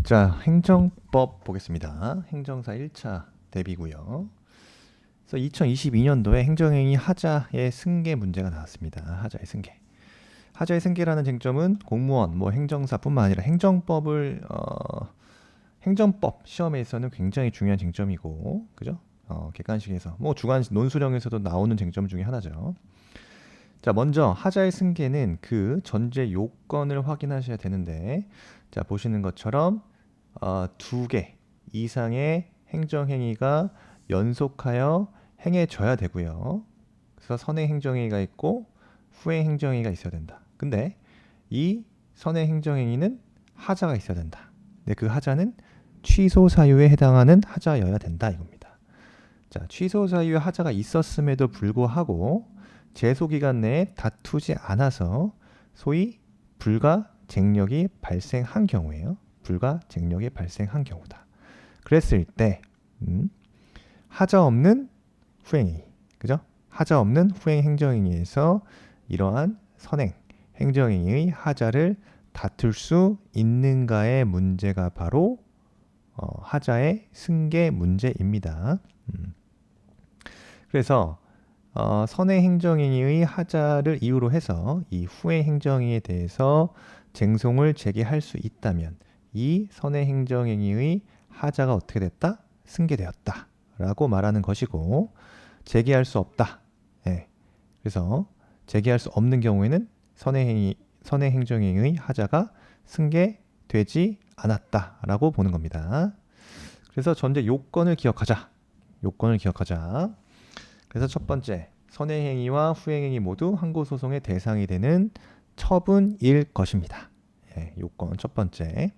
자, 행정법 보겠습니다. 행정사 1차 대비고요. 그래서 2022년도에 행정행위 하자의 승계 문제가 나왔습니다. 하자의 승계. 하자의 승계라는 쟁점은 공무원, 행정사뿐만 아니라 행정법 시험에서는 굉장히 중요한 쟁점이고, 그죠? 객관식에서, 주관 논술형에서도 나오는 쟁점 중에 하나죠. 자, 먼저 하자의 승계는 그 전제 요건을 확인하셔야 되는데, 자, 보시는 것처럼 두 개 이상의 행정행위가 연속하여 행해져야 되고요. 그래서 선행 행정행위가 있고 후행 행정행위가 있어야 된다. 근데 이 선행 행정행위는 하자가 있어야 된다. 근데 그 하자는 취소 사유에 해당하는 하자여야 된다 이겁니다. 자, 취소 사유에 하자가 있었음에도 불구하고 제소 기간 내에 다투지 않아서 소위 불가쟁력이 발생한 경우에요. 불가쟁력이 발생한 경우다. 그랬을 때 하자 없는 후행행위, 그죠? 하자 없는 후행 행정행위에서 이러한 선행 행정행위의 하자를 다툴 수 있는가의 문제가 바로 하자의 승계 문제입니다. 그래서 선행 행정행위의 하자를 이유로 해서 이 후행 행정행위에 대해서 쟁송을 제기할 수 있다면 이 선행 행정행위의 하자가 어떻게 됐다? 승계되었다 라고 말하는 것이고, 제기할 수 없다. 예. 그래서 제기할 수 없는 경우에는 선행 행정행위의 하자가 승계되지 않았다 라고 보는 겁니다. 그래서 전제 요건을 기억하자. 그래서 첫 번째, 선행행위와 후행행위 모두 항고소송의 대상이 되는 처분일 것입니다. 예, 요건 첫 번째.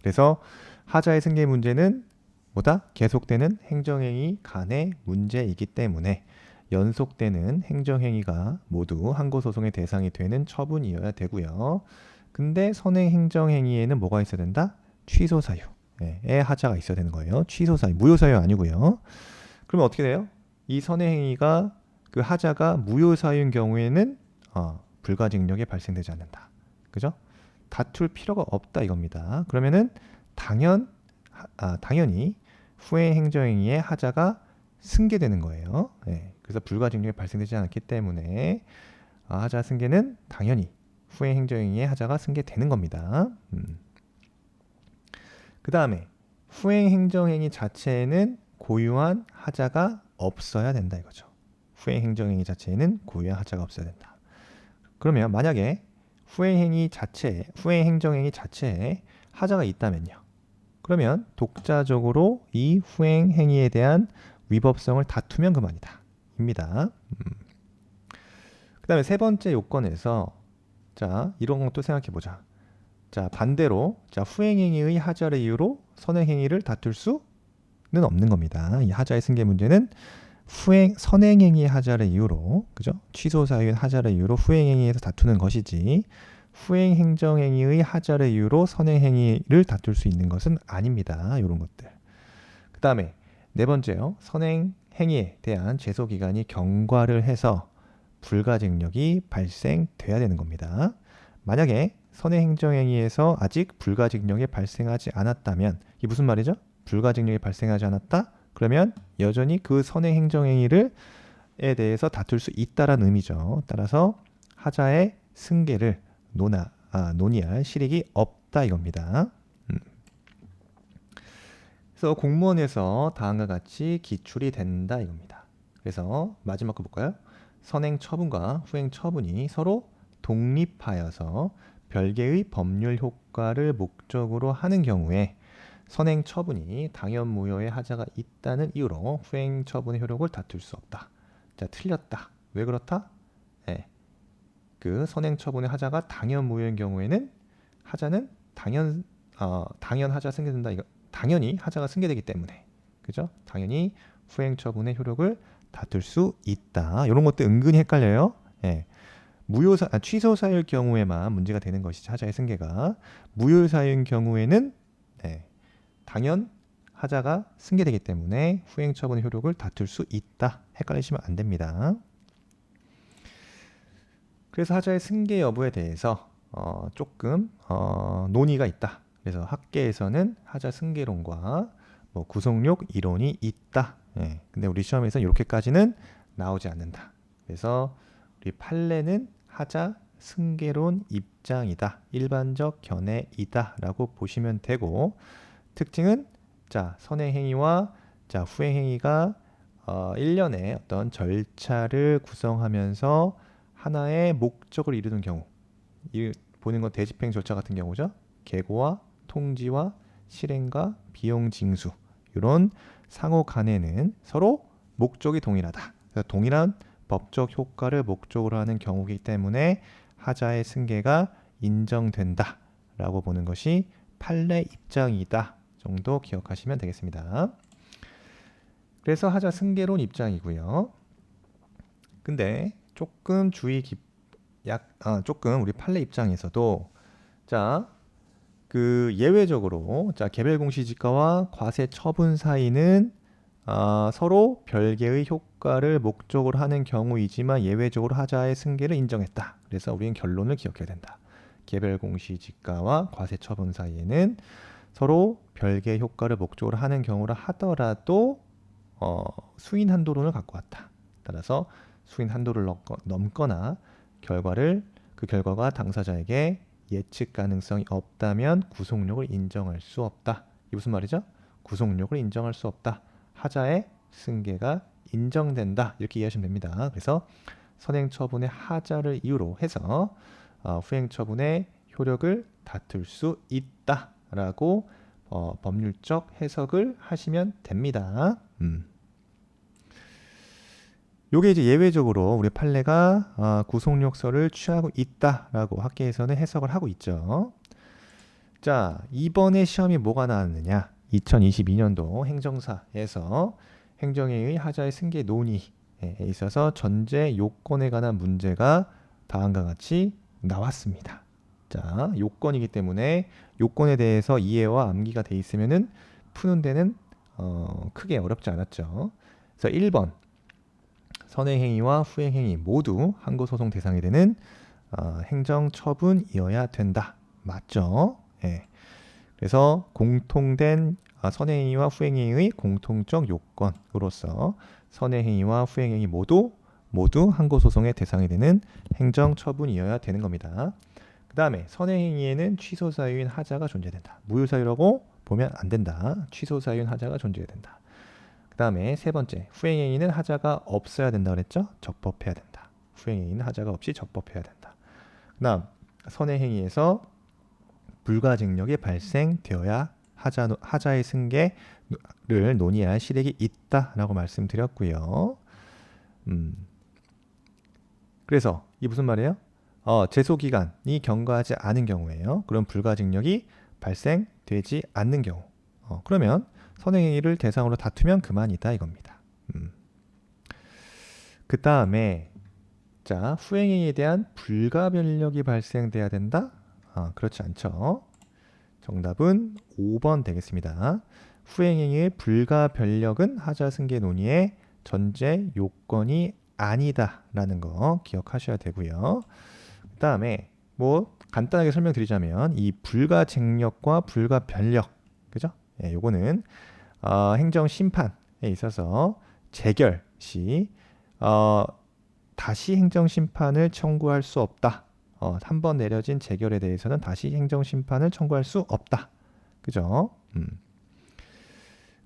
그래서 하자의 승계 문제는 뭐다? 계속되는 행정행위 간의 문제이기 때문에 연속되는 행정행위가 모두 항고소송의 대상이 되는 처분이어야 되고요. 근데 선행 행정행위에는 뭐가 있어야 된다? 취소사유의 하자가 있어야 되는 거예요. 취소사유, 무효사유 아니고요. 그러면 어떻게 돼요? 이 선행행위가 그 하자가 무효사유인 경우에는 불가증력이 발생되지 않는다. 그죠? 다툴 필요가 없다 이겁니다. 그러면은 당연히 후행 행정행위의 하자가 승계되는 거예요. 네, 그래서 불가증력이 발생되지 않았기 때문에 하자 승계는 당연히 후행 행정행위의 하자가 승계되는 겁니다. 그 다음에 후행 행정행위 자체에는 고유한 하자가 없어야 된다 이거죠. 후행 행정행위 자체에는 고유한 하자가 없어야 된다. 그러면 만약에 후행 행정행위 자체에 하자가 있다면요. 그러면 독자적으로 이 후행 행위에 대한 위법성을 다투면 그만이다. 입니다. 그 다음에 세 번째 요건에서 자, 이런 것도 생각해 보자. 자, 반대로 후행 행위의 하자를 이유로 선행 행위를 다툴 수는 없는 겁니다. 이 하자의 승계 문제는 선행 행위의 하자를 이유로, 그죠? 취소 사유인 하자를 이유로 후행 행위에서 다투는 것이지 후행 행정 행위의 하자를 이유로 선행 행위를 다툴 수 있는 것은 아닙니다. 이런 것들. 그 다음에 네 번째요. 선행 행위에 대한 제소 기간이 경과를 해서 불가증력이 발생돼야 되는 겁니다. 만약에 선행 행정 행위에서 아직 불가증력이 발생하지 않았다면 이게 무슨 말이죠? 불가증력이 발생하지 않았다? 그러면 여전히 그 선행 행정 행위에 대해서 다툴 수 있다라는 의미죠. 따라서 하자의 승계를 논의할 실익이 없다 이겁니다. 그래서 공무원에서 다음과 같이 기출이 된다 이겁니다. 그래서 마지막 거 볼까요? 선행 처분과 후행 처분이 서로 독립하여서 별개의 법률 효과를 목적으로 하는 경우에 선행 처분이 당연 무효의 하자가 있다는 이유로 후행 처분의 효력을 다툴 수 없다. 자, 틀렸다. 왜 그렇다? 네. 그 선행 처분의 하자가 당연 무효인 경우에는 하자는 당연 하자 승계된다. 이거 당연히 하자가 승계되기 때문에, 그죠? 당연히 후행 처분의 효력을 다툴 수 있다. 이런 것도 은근히 헷갈려요. 예. 취소 사유일 경우에만 문제가 되는 것이지 하자의 승계가 무효 사유인 경우에는 당연 하자가 승계되기 때문에 후행 처분의 효력을 다툴 수 있다. 헷갈리시면 안 됩니다. 그래서 하자의 승계 여부에 대해서 조금 논의가 있다. 그래서 학계에서는 하자 승계론과 뭐 구속력 이론이 있다. 예. 근데 우리 시험에서 이렇게까지는 나오지 않는다. 그래서 우리 판례는 하자 승계론 입장이다. 일반적 견해이다라고 보시면 되고 특징은 자 선행행위와 자 후행행위가 일련의 어떤 절차를 구성하면서 하나의 목적을 이루는 경우 보는 건 대집행 절차 같은 경우죠. 계고와 통지와 실행과 비용 징수 이런 상호 간에는 서로 목적이 동일하다. 그래서 동일한 법적 효과를 목적으로 하는 경우이기 때문에 하자의 승계가 인정된다 라고 보는 것이 판례 입장이다 정도 기억하시면 되겠습니다. 그래서 하자 승계론 입장이고요. 근데 조금 조금 우리 판례 입장에서도 자, 그 예외적으로 자 개별 공시지가와 과세 처분 사이는 서로 별개의 효과를 목적으로 하는 경우이지만 예외적으로 하자의 승계를 인정했다. 그래서 우리는 결론을 기억해야 된다. 개별 공시지가와 과세 처분 사이에는 서로 별개의 효과를 목적으로 하는 경우라 하더라도 수인 한도론을 갖고 왔다. 따라서 수인 한도를 넘거나 그 결과가 당사자에게 예측 가능성이 없다면 구속력을 인정할 수 없다. 이게 무슨 말이죠? 구속력을 인정할 수 없다. 하자의 승계가 인정된다. 이렇게 이해하시면 됩니다. 그래서 선행 처분의 하자를 이유로 해서 후행 처분의 효력을 다툴 수 있다라고 법률적 해석을 하시면 됩니다. 요게 이제 예외적으로 우리 판례가 구속력설을 취하고 있다라고 학계에서는 해석을 하고 있죠. 자, 이번에 시험이 뭐가 나왔느냐? 2022년도 행정사에서 행정회의 하자의 승계 논의에 있어서 전제 요건에 관한 문제가 다음과 같이 나왔습니다. 자, 요건이기 때문에 요건에 대해서 이해와 암기가 돼 있으면은 푸는 데는 크게 어렵지 않았죠. 그래서 1번 선행행위와 후행행위 모두 항고소송 대상이 되는 행정처분이어야 된다. 맞죠? 예. 그래서 공통된 선행행위와 후행행위의 공통적 요건으로서 선행행위와 후행행위 모두 항고소송의 대상이 되는 행정처분이어야 되는 겁니다. 그 다음에 선행행위에는 취소사유인 하자가 존재된다. 무효사유라고 보면 안 된다. 취소사유인 하자가 존재된다. 그 다음에 세 번째, 후행행위는 하자가 없어야 된다 그랬죠? 적법해야 된다. 후행행위는 하자가 없이 적법해야 된다. 그 다음, 선행행위에서 불가증력이 발생되어야 하자의 승계를 논의할 실익이 있다라고 말씀드렸고요. 그래서 이게 무슨 말이에요? 제소기간이 경과하지 않은 경우에요. 그럼 불가증력이 발생되지 않는 경우. 그러면 선행행위를 대상으로 다투면 그만이다 이겁니다. 그 다음에 자 후행행위에 대한 불가변력이 발생돼야 된다? 그렇지 않죠. 정답은 5번 되겠습니다. 후행행위의 불가변력은 하자승계 논의의 전제 요건이 아니다라는 거 기억하셔야 되고요. 그 다음에 뭐 간단하게 설명드리자면 이 불가쟁력과 불가변력 그죠? 예, 요거는 행정심판에 있어서 재결 시 다시 행정심판을 청구할 수 없다. 한 번 내려진 재결에 대해서는 다시 행정심판을 청구할 수 없다. 그죠?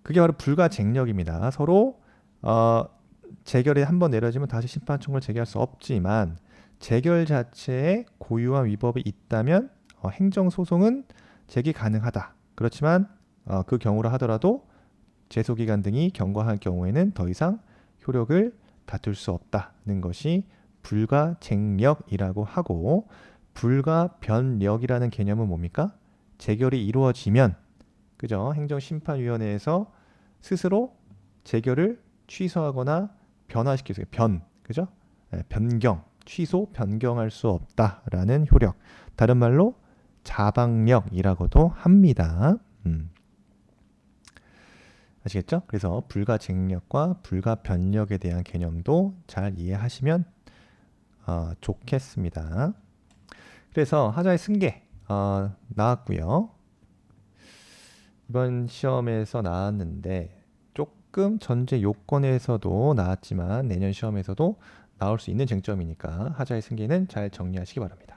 그게 바로 불가쟁력입니다. 서로 재결에 한 번 내려지면 다시 심판 청구를 제기할 수 없지만 재결 자체에 고유한 위법이 있다면 행정소송은 제기 가능하다. 그렇지만 그 경우라 하더라도 제소기간 등이 경과할 경우에는 더 이상 효력을 다툴 수 없다는 것이 불가쟁력이라고 하고 불가변력이라는 개념은 뭡니까? 재결이 이루어지면 그죠? 행정심판위원회에서 스스로 재결을 취소하거나 변화시킬 수 있어요. 그죠? 변경, 취소, 변경할 수 없다라는 효력. 다른 말로 자방력이라고도 합니다. 아시겠죠? 그래서 불가쟁력과 불가변력에 대한 개념도 잘 이해하시면 좋겠습니다. 그래서 하자의 승계 나왔고요. 이번 시험에서 나왔는데 조금 전제 요건에서도 나왔지만 내년 시험에서도 나올 수 있는 쟁점이니까 하자의 승계는 잘 정리하시기 바랍니다.